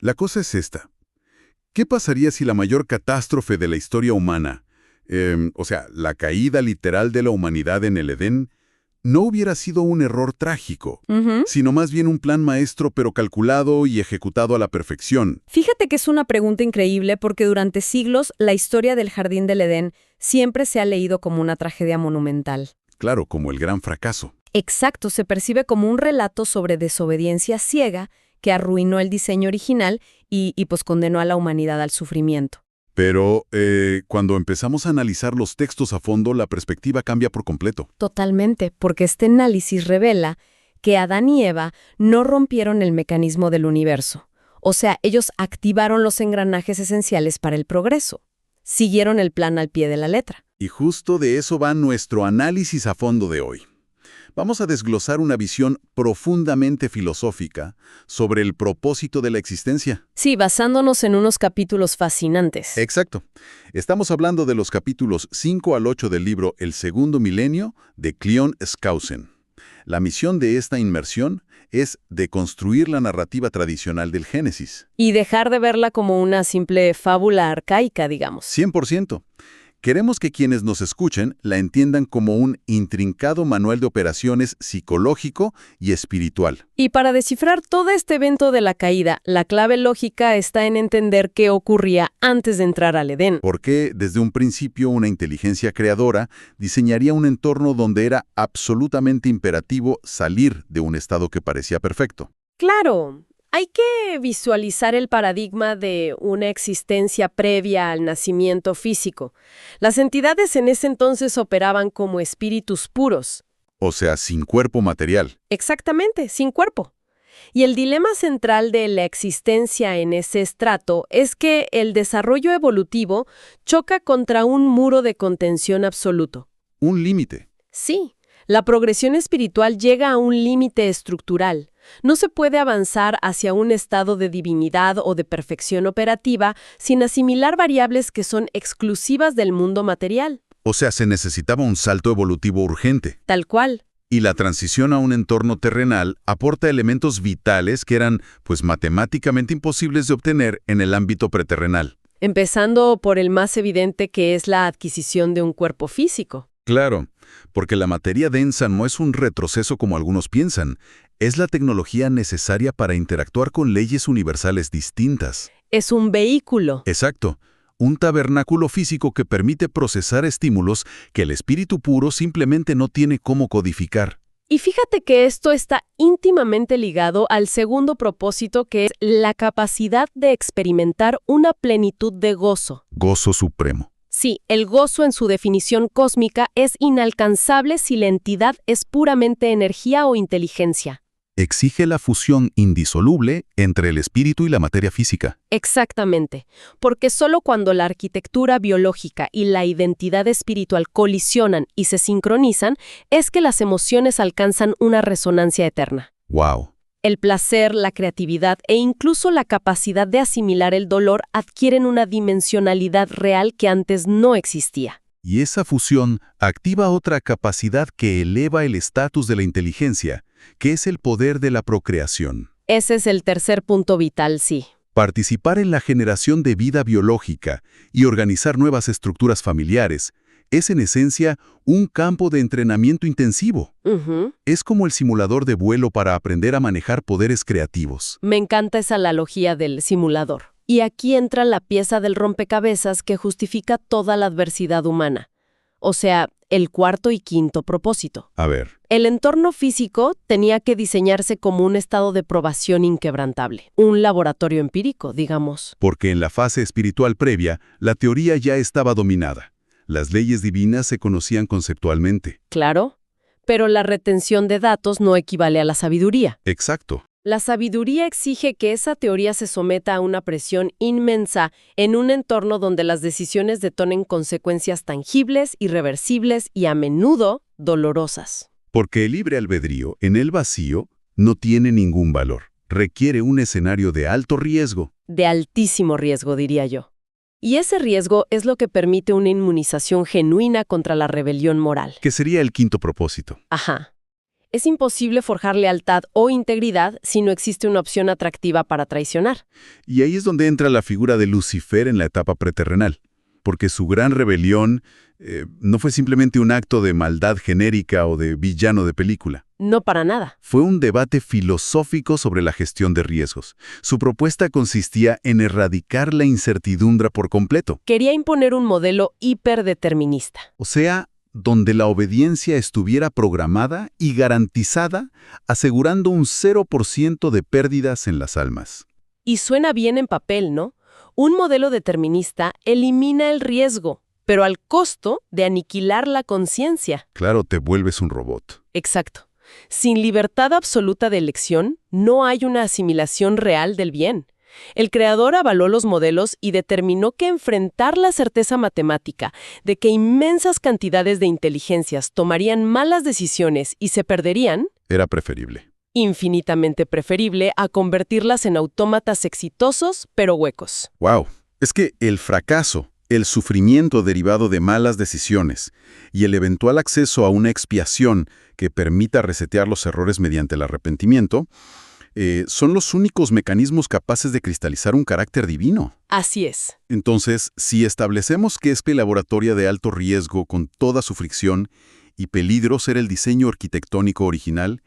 La cosa es esta. ¿Qué pasaría si la mayor catástrofe de la historia humana, o sea, la caída literal de la humanidad en el Edén, no hubiera sido un error trágico, Ujú. sino más bien un plan maestro pero calculado y ejecutado a la perfección? Fíjate que es una pregunta increíble porque durante siglos la historia del Jardín del Edén siempre se ha leído como una tragedia monumental. Claro, como el gran fracaso. Exacto, se percibe como un relato sobre desobediencia ciega que arruinó el diseño original y pues condenó a la humanidad al sufrimiento. Pero cuando empezamos a analizar los textos a fondo, la perspectiva cambia por completo. Totalmente, porque este análisis revela que Adán y Eva no rompieron el mecanismo del universo. O sea, ellos activaron los engranajes esenciales para el progreso. Siguieron el plan al pie de la letra. Y justo de eso va nuestro análisis a fondo de hoy. Vamos a desglosar una visión profundamente filosófica sobre el propósito de la existencia. Sí, basándonos en unos capítulos fascinantes. Exacto. Estamos hablando de los capítulos 5 al 8 del libro El Segundo Milenio de Cleon Skousen. La misión de esta inmersión es deconstruir la narrativa tradicional del Génesis. Y dejar de verla como una simple fábula arcaica, digamos. 100%. Queremos que quienes nos escuchen la entiendan como un intrincado manual de operaciones psicológico y espiritual. Y para descifrar todo este evento de la caída, la clave lógica está en entender qué ocurría antes de entrar al Edén. Porque desde un principio una inteligencia creadora diseñaría un entorno donde era absolutamente imperativo salir de un estado que parecía perfecto. Claro, hay que visualizar el paradigma de una existencia previa al nacimiento físico. Las entidades en ese entonces operaban como espíritus puros. O sea, sin cuerpo material. Exactamente, sin cuerpo. Y el dilema central de la existencia en ese estrato es que el desarrollo evolutivo choca contra un muro de contención absoluto. Un límite. Sí, la progresión espiritual llega a un límite estructural. No se puede avanzar hacia un estado de divinidad o de perfección operativa sin asimilar variables que son exclusivas del mundo material. O sea, se necesitaba un salto evolutivo urgente. Tal cual. Y la transición a un entorno terrenal aporta elementos vitales que eran, pues, matemáticamente imposibles de obtener en el ámbito preterrenal. Empezando por el más evidente, que es la adquisición de un cuerpo físico. Claro, porque la materia densa no es un retroceso como algunos piensan. Es la tecnología necesaria para interactuar con leyes universales distintas. Es un vehículo. Exacto. Un tabernáculo físico que permite procesar estímulos que el espíritu puro simplemente no tiene cómo codificar. Y fíjate que esto está íntimamente ligado al segundo propósito, que es la capacidad de experimentar una plenitud de gozo. Gozo supremo. Sí, el gozo en su definición cósmica es inalcanzable si la entidad es puramente energía o inteligencia. Exige la fusión indisoluble entre el espíritu y la materia física. Exactamente, porque solo cuando la arquitectura biológica y la identidad espiritual colisionan y se sincronizan es que las emociones alcanzan una resonancia eterna. ¡Wow! El placer, la creatividad e incluso la capacidad de asimilar el dolor adquieren una dimensionalidad real que antes no existía. Y esa fusión activa otra capacidad que eleva el estatus de la inteligencia, que es el poder de la procreación. Ese es el tercer punto vital, sí. Participar en la generación de vida biológica y organizar nuevas estructuras familiares es en esencia un campo de entrenamiento intensivo. Es como el simulador de vuelo para aprender a manejar poderes creativos. Me encanta esa analogía del simulador. Y aquí entra la pieza del rompecabezas que justifica toda la adversidad humana. O sea, el cuarto y quinto propósito. A ver. El entorno físico tenía que diseñarse como un estado de probación inquebrantable. Un laboratorio empírico, digamos. Porque en la fase espiritual previa, la teoría ya estaba dominada. Las leyes divinas se conocían conceptualmente. Claro, pero la retención de datos no equivale a la sabiduría. Exacto. La sabiduría exige que esa teoría se someta a una presión inmensa en un entorno donde las decisiones detonen consecuencias tangibles, irreversibles y a menudo dolorosas. Porque el libre albedrío en el vacío no tiene ningún valor. Requiere un escenario de alto riesgo. De altísimo riesgo, diría yo. Y ese riesgo es lo que permite una inmunización genuina contra la rebelión moral. Que sería el quinto propósito. Ajá. Es imposible forjar lealtad o integridad si no existe una opción atractiva para traicionar. Y ahí es donde entra la figura de Lucifer en la etapa preterrenal, porque su gran rebelión no fue simplemente un acto de maldad genérica o de villano de película. No para nada. Fue un debate filosófico sobre la gestión de riesgos. Su propuesta consistía en erradicar la incertidumbre por completo. Quería imponer un modelo hiperdeterminista. O sea, donde la obediencia estuviera programada y garantizada, asegurando un 0% de pérdidas en las almas. Y suena bien en papel, ¿no? Un modelo determinista elimina el riesgo, pero al costo de aniquilar la conciencia. Claro, te vuelves un robot. Exacto. Sin libertad absoluta de elección, no hay una asimilación real del bien. El creador avaló los modelos y determinó que enfrentar la certeza matemática de que inmensas cantidades de inteligencias tomarían malas decisiones y se perderían, era preferible. Infinitamente preferible a convertirlas en autómatas exitosos pero huecos. ¡Wow! Es que el fracaso, el sufrimiento derivado de malas decisiones y el eventual acceso a una expiación que permita resetear los errores mediante el arrepentimiento, son los únicos mecanismos capaces de cristalizar un carácter divino. Así es. Entonces, si establecemos que esta laboratoria de alto riesgo con toda su fricción y peligros era el diseño arquitectónico original,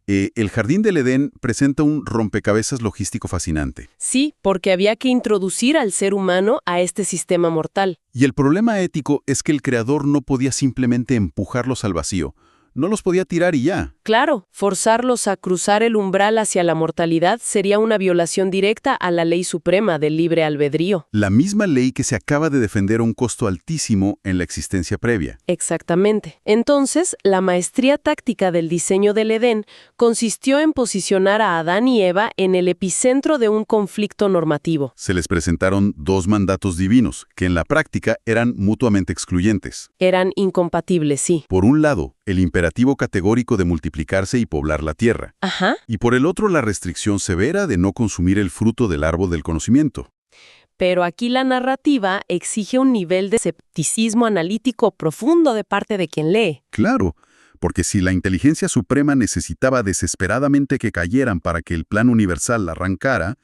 el Jardín del Edén presenta un rompecabezas logístico fascinante. Sí, porque había que introducir al ser humano a este sistema mortal. Y el problema ético es que el creador no podía simplemente empujarlos al vacío. No los podía tirar y ya. Claro, forzarlos a cruzar el umbral hacia la mortalidad sería una violación directa a la ley suprema del libre albedrío. La misma ley que se acaba de defender a un costo altísimo en la existencia previa. Exactamente. Entonces, la maestría táctica del diseño del Edén consistió en posicionar a Adán y Eva en el epicentro de un conflicto normativo. Se les presentaron dos mandatos divinos, que en la práctica eran mutuamente excluyentes. Eran incompatibles, sí. Por un lado, el imperativo categórico de multiplicarse y poblar la tierra. Ajá. Y por el otro, la restricción severa de no consumir el fruto del árbol del conocimiento. Pero aquí la narrativa exige un nivel de escepticismo analítico profundo de parte de quien lee. Claro, porque si la inteligencia suprema necesitaba desesperadamente que cayeran para que el plan universal la arrancara,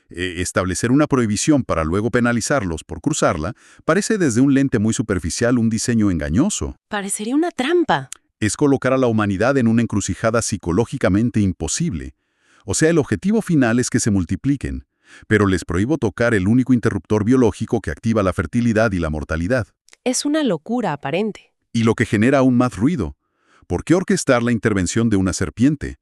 establecer una prohibición para luego penalizarlos por cruzarla parece desde un lente muy superficial un diseño engañoso. Parecería una trampa. Es colocar a la humanidad en una encrucijada psicológicamente imposible. O sea, el objetivo final es que se multipliquen, pero les prohíbo tocar el único interruptor biológico que activa la fertilidad y la mortalidad. Es una locura aparente. Y lo que genera aún más ruido. ¿Por qué orquestar la intervención de una serpiente?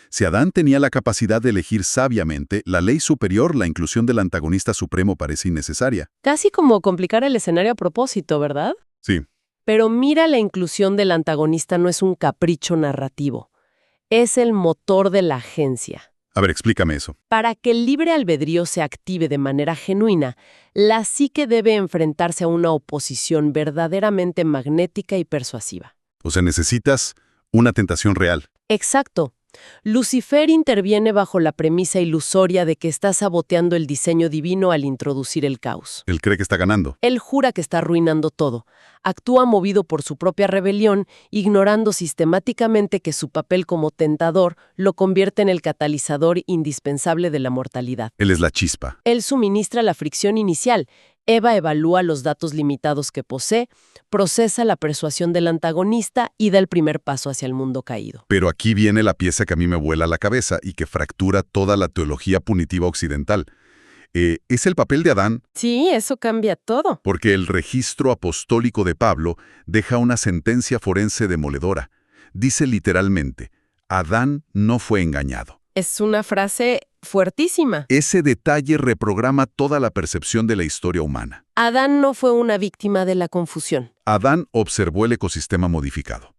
Si Adán tenía la capacidad de elegir sabiamente, la ley superior, la inclusión del antagonista supremo parece innecesaria. Casi como complicar el escenario a propósito, ¿verdad? Sí. Pero mira, la inclusión del antagonista no es un capricho narrativo. Es el motor de la agencia. A ver, explícame eso. Para que el libre albedrío se active de manera genuina, la psique debe enfrentarse a una oposición verdaderamente magnética y persuasiva. O sea, necesitas una tentación real. Exacto. Lucifer interviene bajo la premisa ilusoria de que está saboteando el diseño divino al introducir el caos. Él cree que está ganando. Él jura que está arruinando todo. Actúa movido por su propia rebelión, ignorando sistemáticamente que su papel como tentador lo convierte en el catalizador indispensable de la mortalidad. Él es la chispa. Él suministra la fricción inicial. Eva evalúa los datos limitados que posee, procesa la persuasión del antagonista y da el primer paso hacia el mundo caído. Pero aquí viene la pieza que a mí me vuela la cabeza y que fractura toda la teología punitiva occidental. Es el papel de Adán. Sí, eso cambia todo. Porque el registro apostólico de Pablo deja una sentencia forense demoledora. Dice literalmente, Adán no fue engañado. Es una frase fuertísima. Ese detalle reprograma toda la percepción de la historia humana. Adán no fue una víctima de la confusión. Adán observó el ecosistema modificado.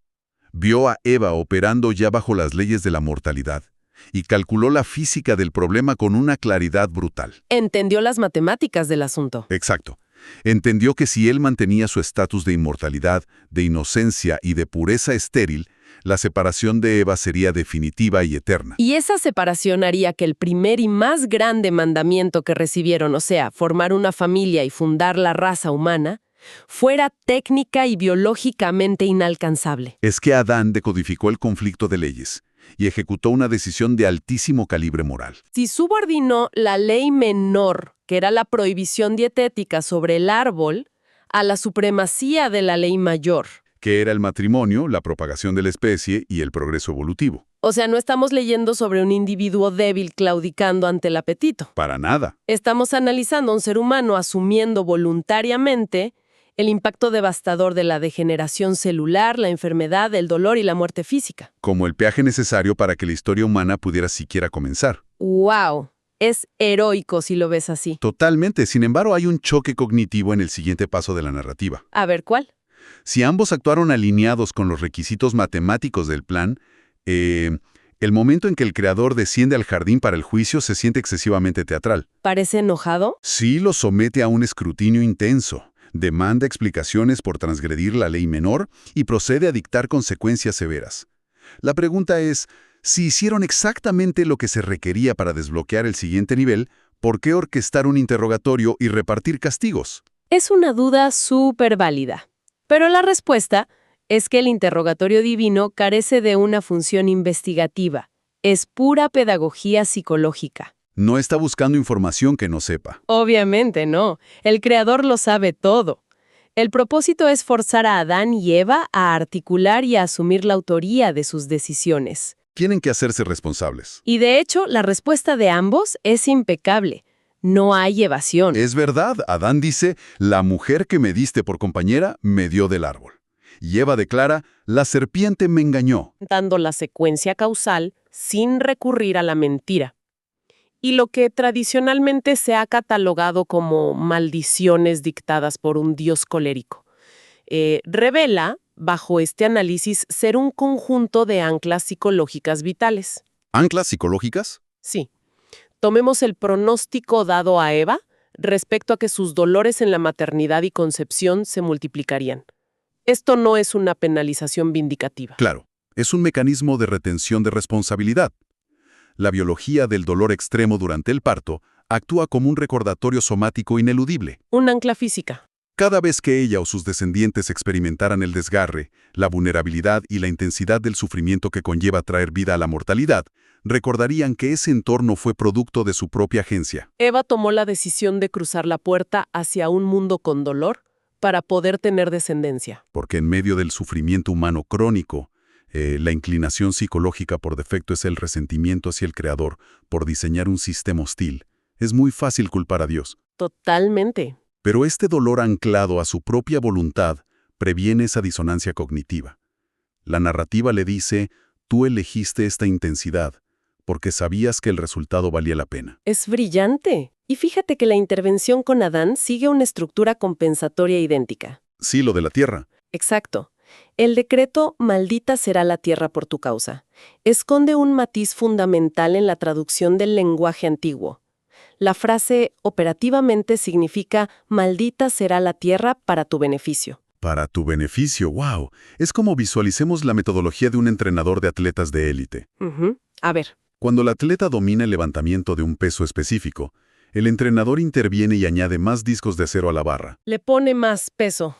Vio a Eva operando ya bajo las leyes de la mortalidad y calculó la física del problema con una claridad brutal. Entendió las matemáticas del asunto. Exacto. Entendió que si él mantenía su estatus de inmortalidad, de inocencia y de pureza estéril, la separación de Eva sería definitiva y eterna. Y esa separación haría que el primer y más grande mandamiento que recibieron, o sea, formar una familia y fundar la raza humana, fuera técnica y biológicamente inalcanzable. Es que Adán decodificó el conflicto de leyes y ejecutó una decisión de altísimo calibre moral. Si subordinó la ley menor, que era la prohibición dietética sobre el árbol, a la supremacía de la ley mayor. Que era el matrimonio, la propagación de la especie y el progreso evolutivo. O sea, no estamos leyendo sobre un individuo débil claudicando ante el apetito. Para nada. Estamos analizando a un ser humano asumiendo voluntariamente el impacto devastador de la degeneración celular, la enfermedad, el dolor y la muerte física. Como el peaje necesario para que la historia humana pudiera siquiera comenzar. ¡Wow! Es heroico si lo ves así. Totalmente. Sin embargo, hay un choque cognitivo en el siguiente paso de la narrativa. A ver, ¿cuál? Si ambos actuaron alineados con los requisitos matemáticos del plan, el momento en que el creador desciende al jardín para el juicio se siente excesivamente teatral. ¿Parece enojado? Sí lo somete a un escrutinio intenso, demanda explicaciones por transgredir la ley menor y procede a dictar consecuencias severas. La pregunta es, si hicieron exactamente lo que se requería para desbloquear el siguiente nivel, ¿por qué orquestar un interrogatorio y repartir castigos? Es una duda súper válida. Pero la respuesta es que el interrogatorio divino carece de una función investigativa. Es pura pedagogía psicológica. No está buscando información que no sepa. Obviamente no. El creador lo sabe todo. El propósito es forzar a Adán y Eva a articular y a asumir la autoría de sus decisiones. Tienen que hacerse responsables. Y de hecho, la respuesta de ambos es impecable. No hay evasión. Es verdad, Adán dice, la mujer que me diste por compañera me dio del árbol. Y Eva declara, la serpiente me engañó. Dando la secuencia causal sin recurrir a la mentira. Y lo que tradicionalmente se ha catalogado como maldiciones dictadas por un dios colérico, revela, bajo este análisis, ser un conjunto de anclas psicológicas vitales. ¿Anclas psicológicas? Sí. Tomemos el pronóstico dado a Eva respecto a que sus dolores en la maternidad y concepción se multiplicarían. Esto no es una penalización vindicativa. Claro, es un mecanismo de retención de responsabilidad. La biología del dolor extremo durante el parto actúa como un recordatorio somático ineludible. Un ancla física. Cada vez que ella o sus descendientes experimentaran el desgarre, la vulnerabilidad y la intensidad del sufrimiento que conlleva traer vida a la mortalidad, recordarían que ese entorno fue producto de su propia agencia. Eva tomó la decisión de cruzar la puerta hacia un mundo con dolor para poder tener descendencia. Porque en medio del sufrimiento humano crónico, la inclinación psicológica por defecto es el resentimiento hacia el Creador por diseñar un sistema hostil. Es muy fácil culpar a Dios. Totalmente. Pero este dolor anclado a su propia voluntad previene esa disonancia cognitiva. La narrativa le dice, tú elegiste esta intensidad, porque sabías que el resultado valía la pena. Es brillante. Y fíjate que la intervención con Adán sigue una estructura compensatoria idéntica. Sí, lo de la tierra. Exacto. El decreto «maldita será la tierra por tu causa» esconde un matiz fundamental en la traducción del lenguaje antiguo. La frase operativamente significa «maldita será la tierra para tu beneficio». Para tu beneficio, wow. Es como visualicemos la metodología de un entrenador de atletas de élite. A ver. Cuando el atleta domina el levantamiento de un peso específico, el entrenador interviene y añade más discos de acero a la barra. Le pone más peso.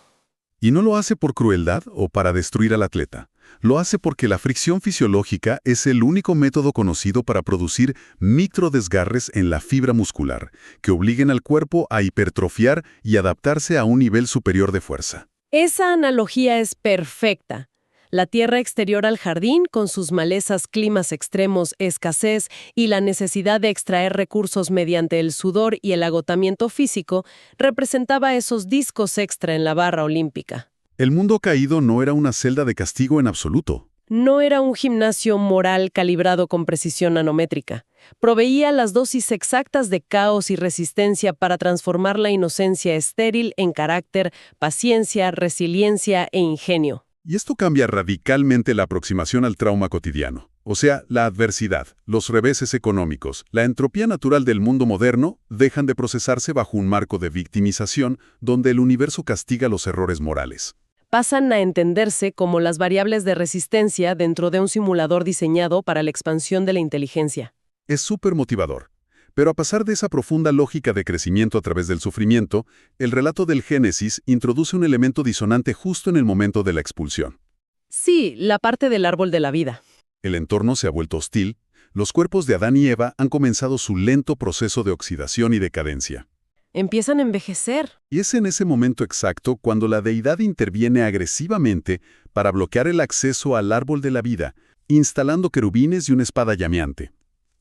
Y no lo hace por crueldad o para destruir al atleta. Lo hace porque la fricción fisiológica es el único método conocido para producir microdesgarres en la fibra muscular, que obliguen al cuerpo a hipertrofiar y adaptarse a un nivel superior de fuerza. Esa analogía es perfecta. La tierra exterior al jardín, con sus malezas, climas extremos, escasez y la necesidad de extraer recursos mediante el sudor y el agotamiento físico, representaba esos discos extra en la barra olímpica. El mundo caído no era una celda de castigo en absoluto. No era un gimnasio moral calibrado con precisión nanométrica. Proveía las dosis exactas de caos y resistencia para transformar la inocencia estéril en carácter, paciencia, resiliencia e ingenio. Y esto cambia radicalmente la aproximación al trauma cotidiano. O sea, la adversidad, los reveses económicos, la entropía natural del mundo moderno dejan de procesarse bajo un marco de victimización donde el universo castiga los errores morales. Pasan a entenderse como las variables de resistencia dentro de un simulador diseñado para la expansión de la inteligencia. Es súper motivador. Pero a pesar de esa profunda lógica de crecimiento a través del sufrimiento, el relato del Génesis introduce un elemento disonante justo en el momento de la expulsión. Sí, la parte del árbol de la vida. El entorno se ha vuelto hostil, los cuerpos de Adán y Eva han comenzado su lento proceso de oxidación y decadencia. Empiezan a envejecer. Y es en ese momento exacto cuando la deidad interviene agresivamente para bloquear el acceso al árbol de la vida, instalando querubines y una espada llameante.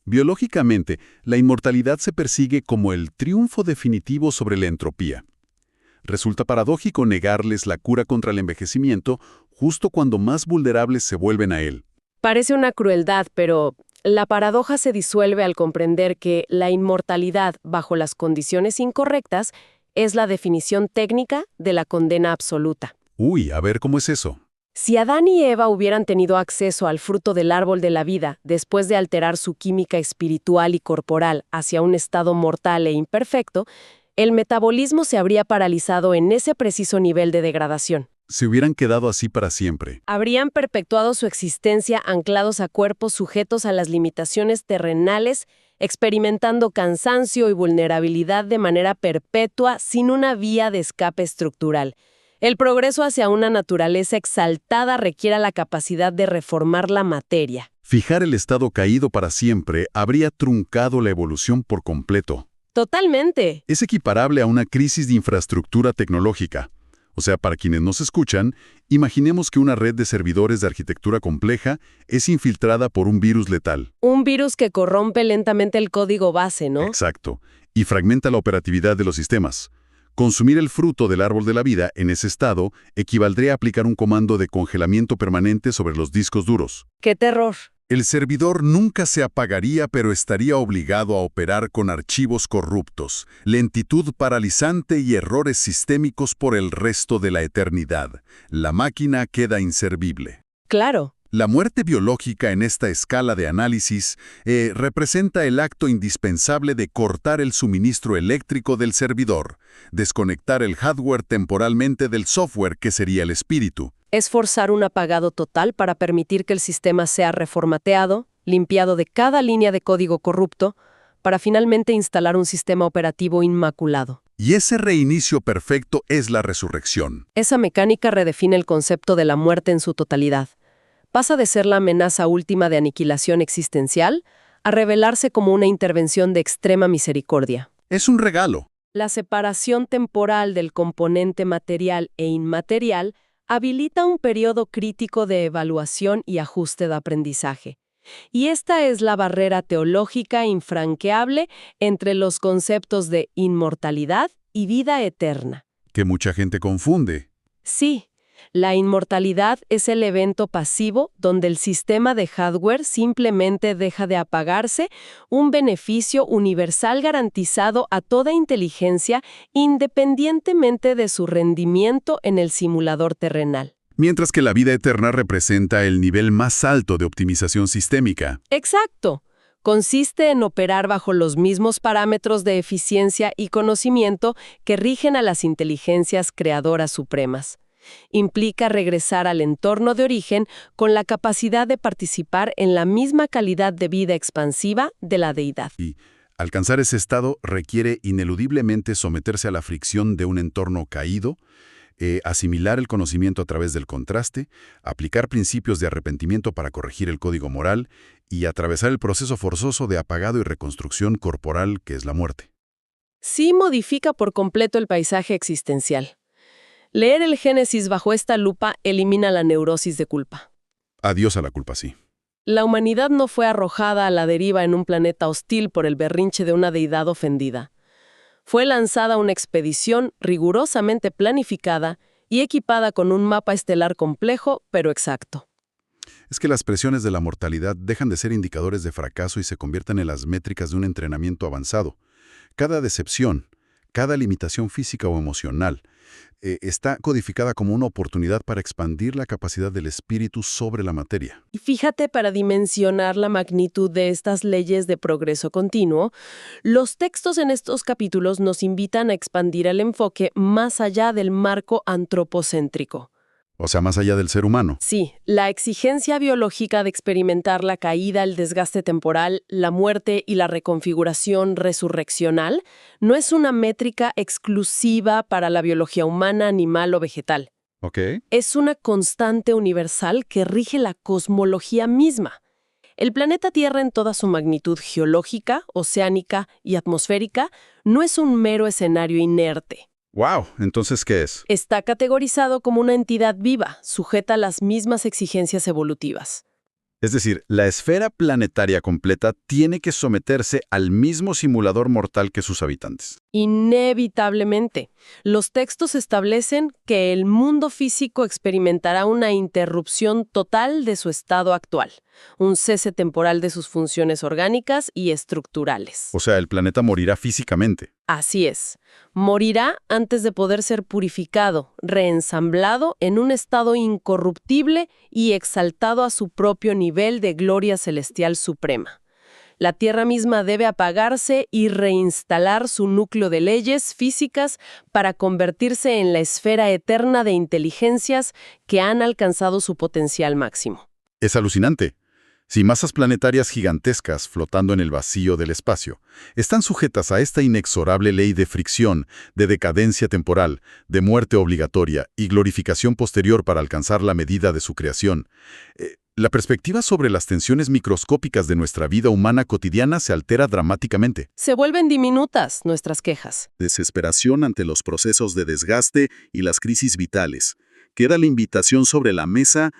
Biológicamente, la inmortalidad se persigue como el triunfo definitivo sobre la entropía. Resulta paradójico negarles la cura contra el envejecimiento justo cuando más vulnerables se vuelven a él. Parece una crueldad, pero la paradoja se disuelve al comprender que la inmortalidad bajo las condiciones incorrectas es la definición técnica de la condena absoluta. Uy, a ver cómo es eso. Si Adán y Eva hubieran tenido acceso al fruto del árbol de la vida después de alterar su química espiritual y corporal hacia un estado mortal e imperfecto, el metabolismo se habría paralizado en ese preciso nivel de degradación. Se hubieran quedado así para siempre. Habrían perpetuado su existencia anclados a cuerpos sujetos a las limitaciones terrenales, experimentando cansancio y vulnerabilidad de manera perpetua sin una vía de escape estructural. El progreso hacia una naturaleza exaltada requiere la capacidad de reformar la materia. Fijar el estado caído para siempre habría truncado la evolución por completo. Totalmente. Es equiparable a una crisis de infraestructura tecnológica. O sea, para quienes nos escuchan, imaginemos que una red de servidores de arquitectura compleja es infiltrada por un virus letal. Un virus que corrompe lentamente el código base, ¿no? Exacto. Y fragmenta la operatividad de los sistemas. Consumir el fruto del árbol de la vida en ese estado equivaldría a aplicar un comando de congelamiento permanente sobre los discos duros. ¡Qué terror! El servidor nunca se apagaría, pero estaría obligado a operar con archivos corruptos, lentitud paralizante y errores sistémicos por el resto de la eternidad. La máquina queda inservible. Claro. La muerte biológica en esta escala de análisis representa el acto indispensable de cortar el suministro eléctrico del servidor, desconectar el hardware temporalmente del software que sería el espíritu. Es forzar un apagado total para permitir que el sistema sea reformateado, limpiado de cada línea de código corrupto, para finalmente instalar un sistema operativo inmaculado. Y ese reinicio perfecto es la resurrección. Esa mecánica redefine el concepto de la muerte en su totalidad. Pasa de ser la amenaza última de aniquilación existencial a revelarse como una intervención de extrema misericordia. Es un regalo. La separación temporal del componente material e inmaterial habilita un periodo crítico de evaluación y ajuste de aprendizaje. Y esta es la barrera teológica infranqueable entre los conceptos de inmortalidad y vida eterna. Que mucha gente confunde. Sí. La inmortalidad es el evento pasivo donde el sistema de hardware simplemente deja de apagarse, un beneficio universal garantizado a toda inteligencia independientemente de su rendimiento en el simulador terrenal. Mientras que la vida eterna representa el nivel más alto de optimización sistémica. Exacto. Consiste en operar bajo los mismos parámetros de eficiencia y conocimiento que rigen a las inteligencias creadoras supremas. Implica regresar al entorno de origen con la capacidad de participar en la misma calidad de vida expansiva de la deidad. Y alcanzar ese estado requiere ineludiblemente someterse a la fricción de un entorno caído, asimilar el conocimiento a través del contraste, aplicar principios de arrepentimiento para corregir el código moral y atravesar el proceso forzoso de apagado y reconstrucción corporal que es la muerte. Sí modifica por completo el paisaje existencial. Leer el Génesis bajo esta lupa elimina la neurosis de culpa. Adiós a la culpa, sí. La humanidad no fue arrojada a la deriva en un planeta hostil por el berrinche de una deidad ofendida. Fue lanzada una expedición rigurosamente planificada y equipada con un mapa estelar complejo, pero exacto. Es que las presiones de la mortalidad dejan de ser indicadores de fracaso y se convierten en las métricas de un entrenamiento avanzado. Cada decepción, cada limitación física o emocional, está codificada como una oportunidad para expandir la capacidad del espíritu sobre la materia. Y fíjate, para dimensionar la magnitud de estas leyes de progreso continuo, los textos en estos capítulos nos invitan a expandir el enfoque más allá del marco antropocéntrico. O sea, más allá del ser humano. Sí, la exigencia biológica de experimentar la caída, el desgaste temporal, la muerte y la reconfiguración resurreccional no es una métrica exclusiva para la biología humana, animal o vegetal. ¿Ok? Es una constante universal que rige la cosmología misma. El planeta Tierra en toda su magnitud geológica, oceánica y atmosférica no es un mero escenario inerte. ¡Wow! ¿Entonces qué es? Está categorizado como una entidad viva, sujeta a las mismas exigencias evolutivas. Es decir, la esfera planetaria completa tiene que someterse al mismo simulador mortal que sus habitantes. Inevitablemente, los textos establecen que el mundo físico experimentará una interrupción total de su estado actual, un cese temporal de sus funciones orgánicas y estructurales. O sea, el planeta morirá físicamente. Así es. Morirá antes de poder ser purificado, reensamblado en un estado incorruptible y exaltado a su propio nivel de gloria celestial suprema. La Tierra misma debe apagarse y reinstalar su núcleo de leyes físicas para convertirse en la esfera eterna de inteligencias que han alcanzado su potencial máximo. Es alucinante. Si masas planetarias gigantescas flotando en el vacío del espacio están sujetas a esta inexorable ley de fricción, de decadencia temporal, de muerte obligatoria y glorificación posterior para alcanzar la medida de su creación, la perspectiva sobre las tensiones microscópicas de nuestra vida humana cotidiana se altera dramáticamente. Se vuelven diminutas nuestras quejas. Desesperación ante los procesos de desgaste y las crisis vitales. Queda la invitación sobre la mesa,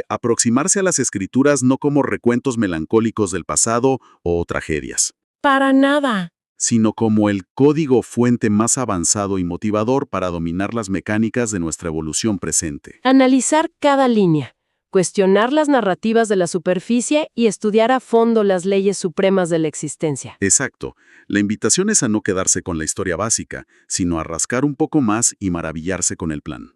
aproximarse a las escrituras no como recuentos melancólicos del pasado o tragedias. Para nada. Sino como el código fuente más avanzado y motivador para dominar las mecánicas de nuestra evolución presente. Analizar cada línea, cuestionar las narrativas de la superficie y estudiar a fondo las leyes supremas de la existencia. Exacto. La invitación es a no quedarse con la historia básica, sino a rascar un poco más y maravillarse con el plan.